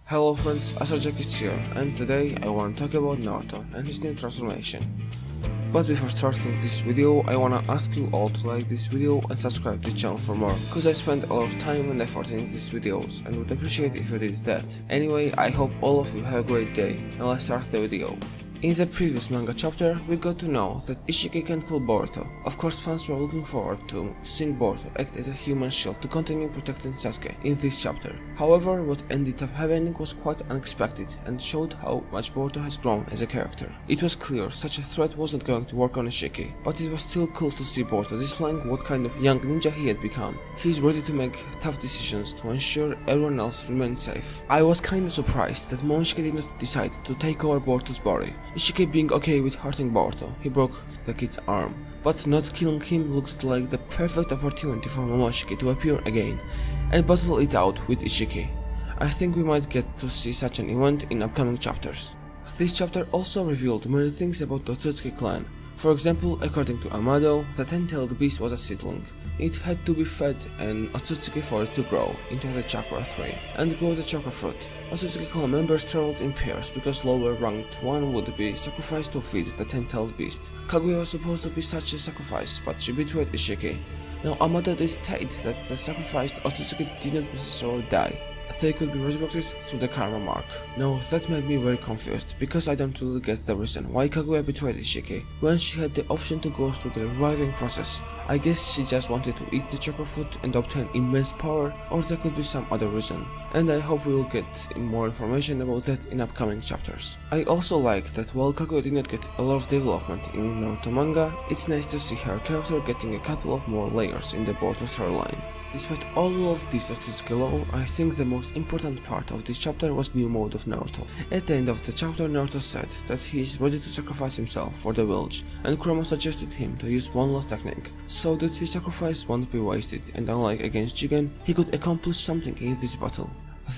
Hello friends, Jack is here, and today I want to talk about Naruto and his new transformation. But before starting this video, I wanna ask you all to like this video and subscribe to the channel for more, cause I spent a lot of time and effort in these videos and would appreciate if you did that. Anyway, I hope all of you have a great day. Now let's start the video. In the previous manga chapter, we got to know that Ishiki can kill Boruto. Of course, fans were looking forward to seeing Boruto act as a human shield to continue protecting Sasuke in this chapter. However, what ended up happening was quite unexpected and showed how much Boruto has grown as a character. It was clear such a threat wasn't going to work on Ishiki, but it was still cool to see Boruto displaying what kind of young ninja he had become. He's ready to make tough decisions to ensure everyone else remains safe. I was kinda surprised that Momoshiki did not decide to take over Boruto's body. Ishiki being okay with hurting Boruto, he broke the kid's arm, but not killing him looked like the perfect opportunity for Momoshiki to appear again and battle it out with Ishiki. I think we might get to see such an event in upcoming chapters. This chapter also revealed many things about the Otsutsuki clan. For example, according to Amado, the 10-tailed beast was a seedling. It had to be fed an Otsutsuki for it to grow into the chakra tree and grow the chakra fruit. Otsutsuki clan members traveled in pairs because lower ranked one would be sacrificed to feed the 10-tailed beast. Kaguya was supposed to be such a sacrifice, but she betrayed Ishiki. Now Amado did state that the sacrificed Otsutsuki did not necessarily die. They could be resurrected through the karma mark. Now that made me very confused, because I don't really get the reason why Kaguya betrayed Ishiki when she had the option to go through the reviving process. I guess she just wanted to eat the chakra fruit and obtain immense power, or there could be some other reason, and I hope we will get more information about that in upcoming chapters. I also like that while Kaguya did not get a lot of development in Naruto manga, it's nice to see her character getting a couple of more layers in the Boruto storyline. Despite all of this Otsutsuki lore, I think the most important part of this chapter was new mode of Naruto. At the end of the chapter, Naruto said that he is ready to sacrifice himself for the village, and Kurama suggested him to use one last technique, so that his sacrifice won't be wasted, and unlike against Jigen, he could accomplish something in this battle.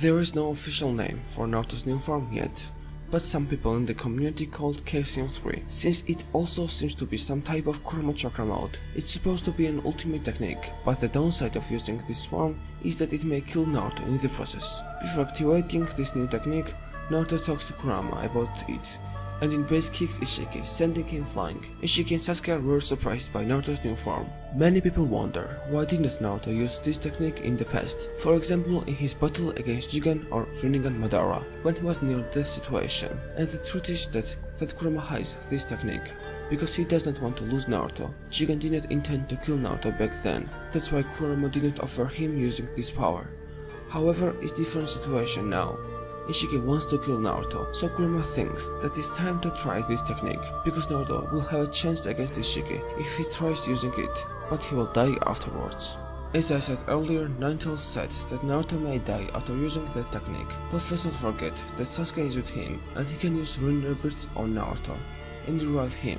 There is no official name for Naruto's new form yet, but some people in the community called KCM3, since it also seems to be some type of Kurama Chakra mode. It's supposed to be an ultimate technique, but the downside of using this form is that it may kill Naruto in the process. Before activating this new technique, Naruto talks to Kurama about it, and in base kicks Ishiki, sending him flying. Ishiki and Sasuke were surprised by Naruto's new form. Many people wonder why didn't Naruto use this technique in the past, for example in his battle against Jigen or Rinnegan Madara, when he was near death situation. And the truth is that Kurama hides this technique, because he does not want to lose Naruto. Jigen did not intend to kill Naruto back then, that's why Kurama didn't offer him using this power. However, it's a different situation now. Ishiki wants to kill Naruto, so Kurama thinks that it's time to try this technique, because Naruto will have a chance against Ishiki if he tries using it, but he will die afterwards. As I said earlier, Ninetales said that Naruto may die after using that technique, but let's not forget that Sasuke is with him, and he can use Rune Rebirth on Naruto and revive him.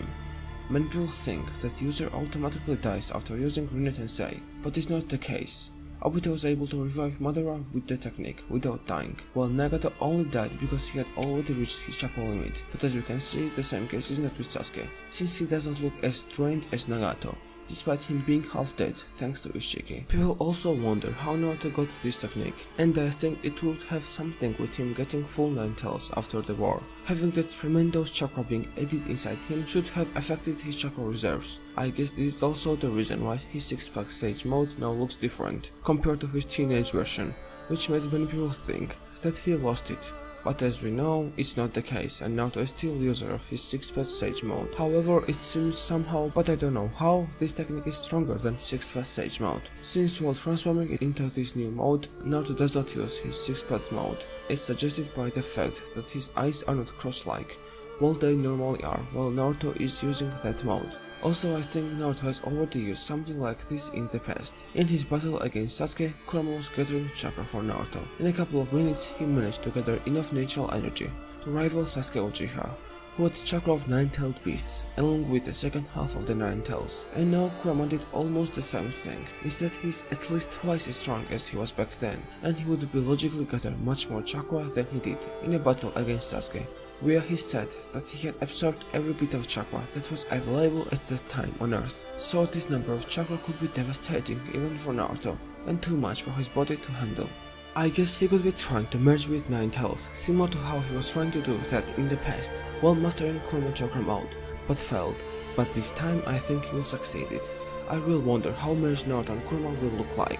Many people think that the user automatically dies after using Rune Tensei, but it's not the case. Obito was able to revive Madara with the technique without dying, while Nagato only died because he had already reached his chakra limit, but as we can see, the same case is not with Sasuke, since he doesn't look as drained as Nagato, despite him being half dead thanks to Ishiki. People also wonder how Naruto got this technique, and I think it would have something with him getting full Ninetales after the war. Having that tremendous chakra being added inside him should have affected his chakra reserves. I guess this is also the reason why his 6-pack stage mode now looks different compared to his teenage version, which made many people think that he lost it. But as we know, it's not the case, and Naruto is still user of his 6-pack sage mode. However, it seems somehow, but I don't know how, this technique is stronger than 6-pack sage mode, since while transforming into this new mode, Naruto does not use his 6-pack mode. It's suggested by the fact that his eyes are not cross-like, while they normally are, while Naruto is using that mode. Also, I think Naruto has already used something like this in the past. In his battle against Sasuke, Kurama was gathering chakra for Naruto. In a couple of minutes, he managed to gather enough natural energy to rival Sasuke Uchiha, who had chakra of 9-tailed beasts, along with the second half of the 9 tails. And now Kurama did almost the same thing. Instead, he's at least twice as strong as he was back then, and he would be logically gather much more chakra than he did in a battle against Sasuke, where he said that he had absorbed every bit of chakra that was available at that time on Earth. So this number of chakra could be devastating even for Naruto, and too much for his body to handle. I guess he could be trying to merge with Nine Tails, similar to how he was trying to do that in the past while mastering Kurama Chakra mode, but failed. But this time I think he will succeed it. I will wonder how merged Naruto and Kurama will look like.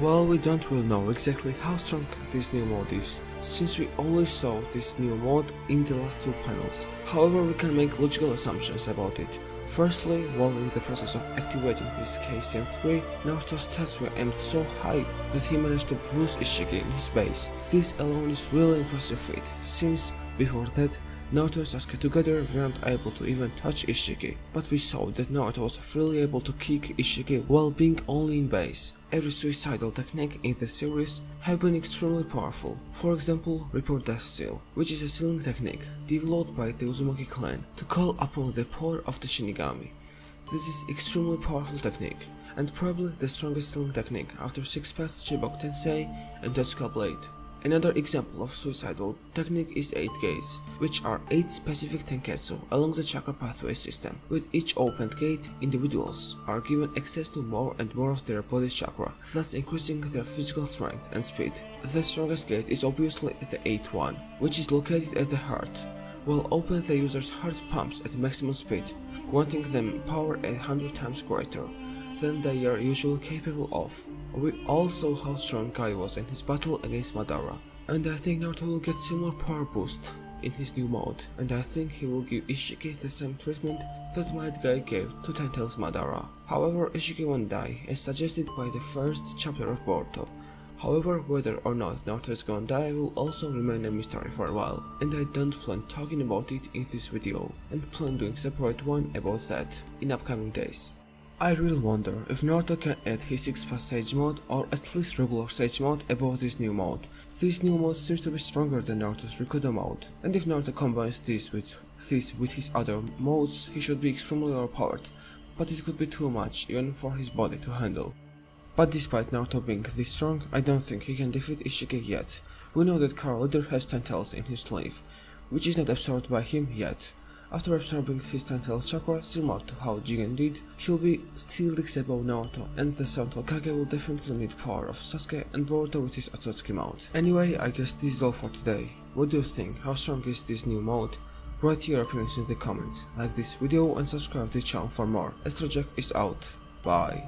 Well, we don't really know exactly how strong this new mode is, since we only saw this new mode in the last 2 panels. However, we can make logical assumptions about it. Firstly, while in the process of activating his KCM3, Naruto's stats were aimed so high that he managed to bruise Ishiki in his base. This alone is really impressive feat, since before that, Naruto and Sasuke together weren't able to even touch Ishiki, but we saw that Naruto was freely able to kick Ishiki while being only in base. Every suicidal technique in the series have been extremely powerful. For example, Report Death Seal, which is a sealing technique developed by the Uzumaki clan to call upon the power of the Shinigami. This is extremely powerful technique, and probably the strongest sealing technique after 6 Paths Chiboku Tensei and Tetsuka Blade. Another example of suicidal technique is 8 gates, which are 8 specific tenketsu along the chakra pathway system. With each opened gate, individuals are given access to more and more of their body's chakra, thus increasing their physical strength and speed. The strongest gate is obviously the 8th one, which is located at the heart. While open, the user's heart pumps at maximum speed, granting them power 100 times greater than they are usually capable of. We all saw how strong Guy was in his battle against Madara, and I think Naruto will get similar power boost in his new mode, and I think he will give Ishiki the same treatment that Might Guy gave to Ten Tails Madara. However, Ishiki won't die, as suggested by the first chapter of Boruto. However, whether or not Naruto is gonna die will also remain a mystery for a while, and I don't plan talking about it in this video, and plan doing separate one about that in upcoming days. I really wonder if Naruto can add his 6 Path Sage mode or at least regular Sage mode above this new mode. This new mode seems to be stronger than Naruto's Rikudo mode, and if Naruto combines this with his other modes, he should be extremely overpowered, but it could be too much even for his body to handle. But despite Naruto being this strong, I don't think he can defeat Ishiki yet. We know that Kara Leader has 10 tails in his sleeve, which is not absorbed by him yet. After absorbing his 10 tails chakra, similar to how Jigen did, he'll be still leagues above Naruto, and the 7th Hokage will definitely need power of Sasuke and Boruto with his Otsutsuki mode. Anyway, I guess this is all for today. What do you think? How strong is this new mode? Write your opinions in the comments, like this video and subscribe to this channel for more. Astrojack is out. Bye.